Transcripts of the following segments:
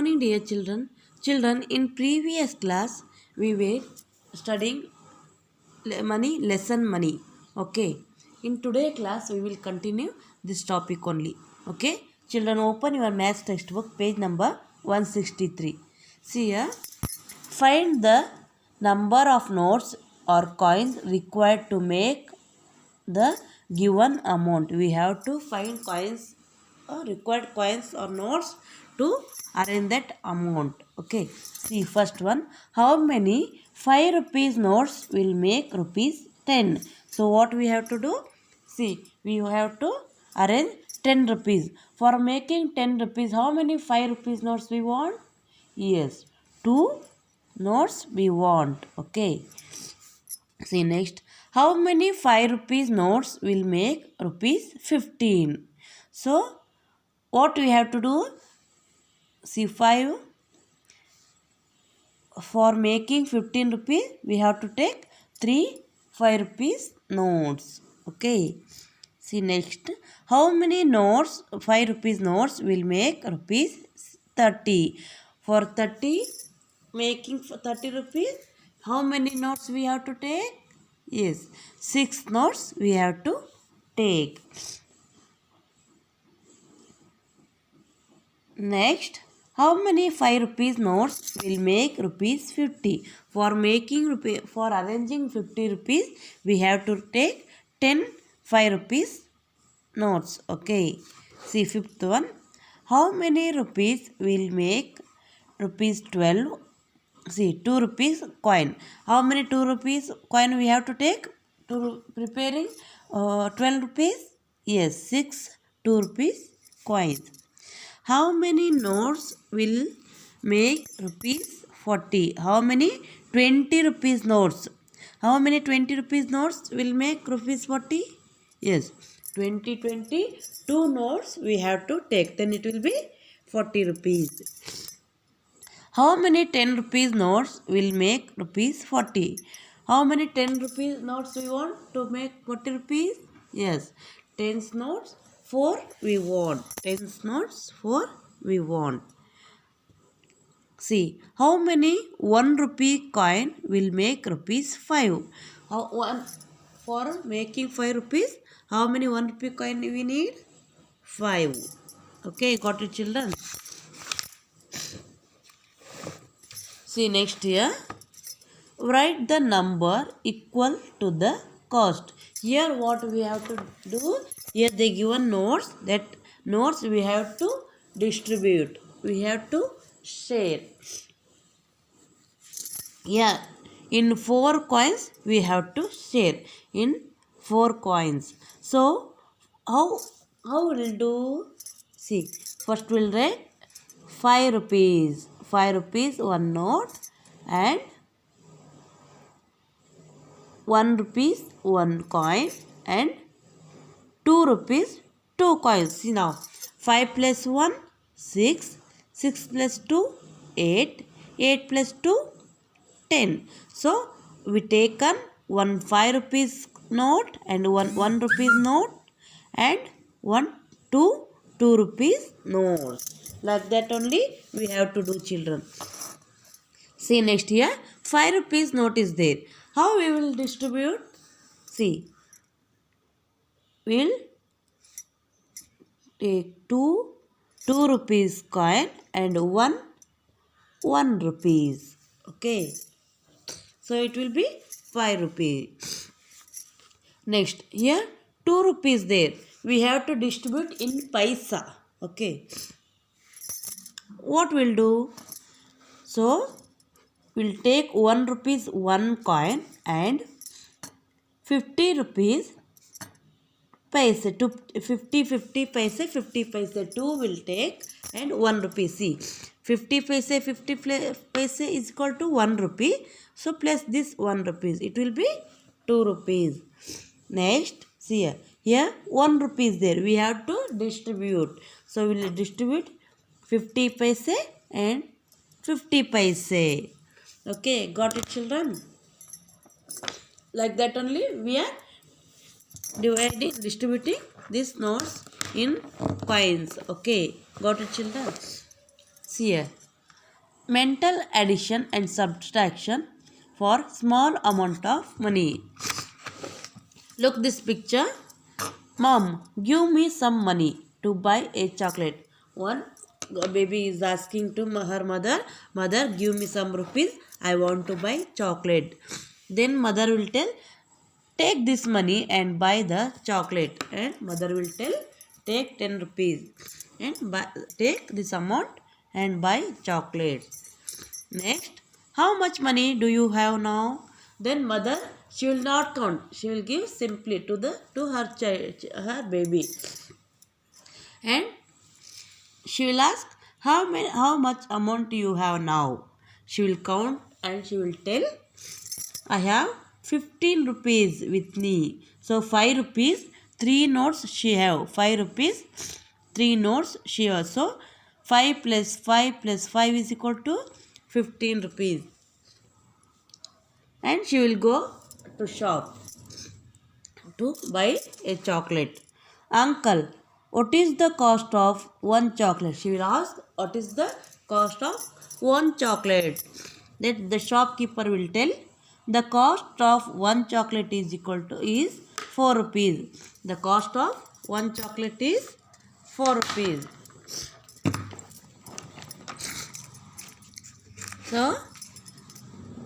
morning, dear children. Children, in previous class we were studying lesson money. Okay. In today class we will continue this topic only. Okay. Children, open your maths textbook, page number 163. See here. Find the number of notes or coins required to make the given amount. We have to find coins or required coins or notes to arrange that amount. Okay, see first one. How many 5 rupees notes will make rupees 10? So what we have to do? See, we have to arrange 10 rupees. For making 10 rupees, how many 5 rupees notes we want? Yes, 2 notes we want. Okay, see next. How many 5 rupees notes will make rupees 15? So what we have to do? See 5. For making 15 rupees we have to take 3 5 rupees notes. Okay, see next. How many notes 5 rupees notes will make rupees 30? For 30, making for 30 rupees, how many notes we have to take? Yes, 6 notes we have to take. Next, how many 5 rupees notes will make rupees 50? For arranging 50 rupees, we have to take 10 5 rupees notes. Okay, see fifth one. How many rupees will make rupees 12? See, 2 rupees coin. How many 2 rupees coin we have to take to preparing 12 rupees? Yes, 6 2 rupees coins. How many notes will make rupees 40? How many 20 rupees notes? How many 20 rupees notes will make rupees 40? Yes, 2 notes we have to take. Then it will be 40 rupees. How many 10 rupees notes will make rupees 40? How many 10 rupees notes we want to make 40 rupees? Yes, 10 notes 4 we want. 10 notes 4 we want. See, how many 1 rupee coin will make rupees 5? For making 5 rupees, how many 1 rupee coin we need? 5. Okay, got it, children? See next here. Write the number equal to the cost. Here what we have to do? Here they given notes. That notes we have to distribute. We have to share. Yeah, in 4 coins we have to share in 4 coins. So how we'll do? See, first we'll write 5 rupees. 5 rupees 1 note and 1 rupees 1 coin and 2 rupees 2 coins. See now, 5 plus 1 6, 6 plus 2 8, 8 plus 2 10. So we take on 1 5 rupees note and 1 rupees note and 1 2 rupees note. Like that only we have to do, children. See next here, 5 rupees note is there. How we will distribute? See, we will take 2 rupees coin and 1 rupees. Okay, so it will be 5 rupees. Next here 2 rupees there. We have to distribute in paisa. Okay, what we'll do? So we'll take 1 rupees 1 coin and 50 rupees paise, 50 paise 50 paise 2 will take and 1 rupee. See, 50 paise 50 paise is equal to 1 rupee. So plus this 1 rupees, it will be 2 rupees. Next, see here 1 rupee is there. We have to distribute. So we will distribute 50 paise and 50 paise. Okay, got it, children? Like that only we are distributing these notes in coins. Okay, got it, children? See here, mental addition and subtraction for small amount of money. Look this picture. Mom, give me some money to buy a chocolate. One baby is asking to her mother, Mother, give me some rupees. I want to buy chocolate. Then mother will tell, take this money and buy the chocolate. And mother will tell, take 10 rupees and take this amount and buy chocolate. Next, how much money do you have now? Then mother, she will not count. She will give simply to her child, her baby, and she will ask, how much amount you have now? She will count and she will tell, I have 15 rupees with me. So 5 rupees, 3 notes she have. 5 rupees, 3 notes she has. So 5 plus 5 plus 5 is equal to 15 rupees. And she will go to shop to buy a chocolate. Uncle, what is the cost of one chocolate? She will ask, what is the cost of one chocolate? Then the shopkeeper will tell, the cost of one chocolate is 4 rupees. The cost of one chocolate is 4 rupees. So,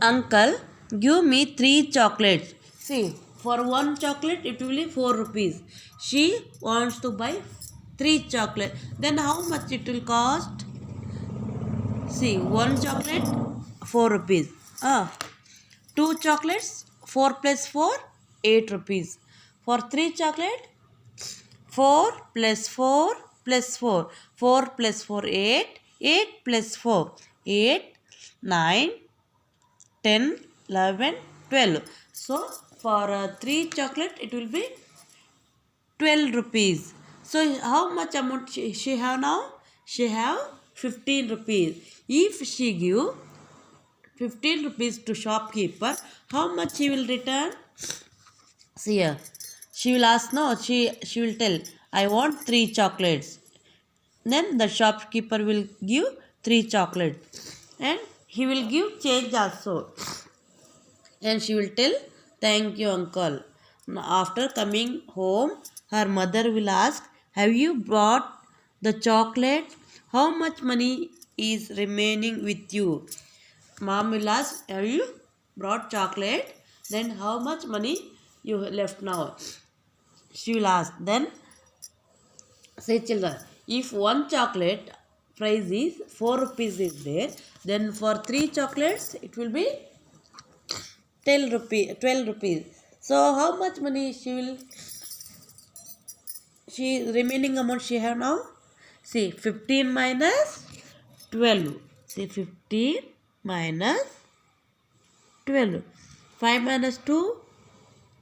uncle, give me 3 chocolates. See, for one chocolate it will be 4 rupees. She wants to buy 3 chocolates. Then how much it will cost? See, one chocolate 4 rupees. 2 chocolates 4 plus 4 8 rupees. For 3 chocolate 4 plus 4 plus 4. 4 plus 4 8. 8 plus 4 8 9 10 11 12. So for 3 chocolate it will be 12 rupees. So how much amount she have now? She have 15 rupees. If she give 15 rupees to shopkeeper, how much she will return? See here. She will ask, no, she will tell, I want 3 chocolates. Then the shopkeeper will give 3 chocolates. And he will give change also. And she will tell, thank you, uncle. After coming home, her mother will ask, have you brought the chocolate? How much money is remaining with you? Mom will ask, have you brought chocolate? Then how much money you left now? She will ask. Then say, children, if one chocolate price is 4 rupees is there, then for 3 chocolates it will be 12 rupees. So how much money remaining amount she have now? See, 15 minus 12. See, 15 minus 12. 5 minus 2,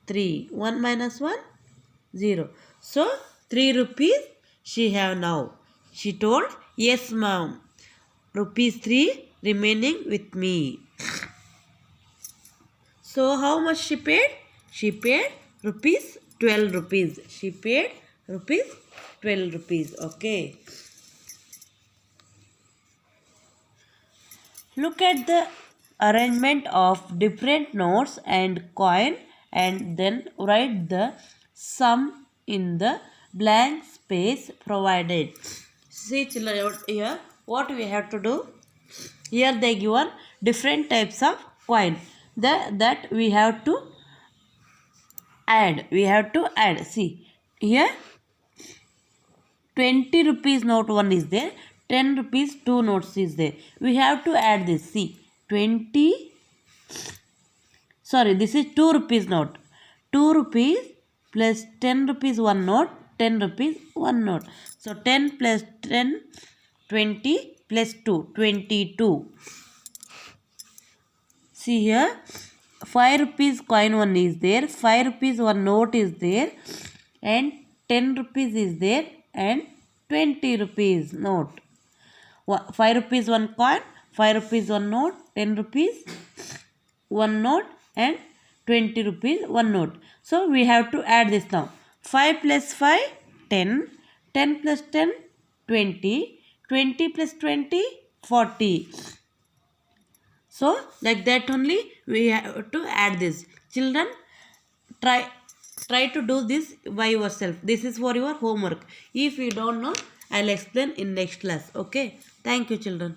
3. 1 minus 1, 0. So 3 rupees she have now. She told, yes ma'am, rupees 3 remaining with me. So how much she paid? She paid rupees 12 rupees. She paid rupees 12 rupees. Okay. Look at the arrangement of different notes and coin and then write the sum in the blank space provided. See children, here what we have to do? Here they given different types of coin that we have to add. See, here 20 rupees note 1 is there, 10 rupees 2 notes is there. We have to add this. See, this is 2 rupees note. 2 rupees plus 10 rupees 1 note, 10 rupees 1 note. So 10 plus 10, 20 plus 2, 22. See here, 5 rupees coin 1 is there, 5 rupees 1 note is there, and 10 rupees is there, and 20 rupees note. 5 rupees 1 coin, 5 rupees 1 note, 10 rupees 1 note, and 20 rupees 1 note. So we have to add this now. 5 plus 5, 10, 10 plus 10, 20, 20 plus 20, 40. So like that only we have to add this. Children, try to do this by yourself. This is for your homework. If you don't know, I'll explain in next class. Okay, thank you children.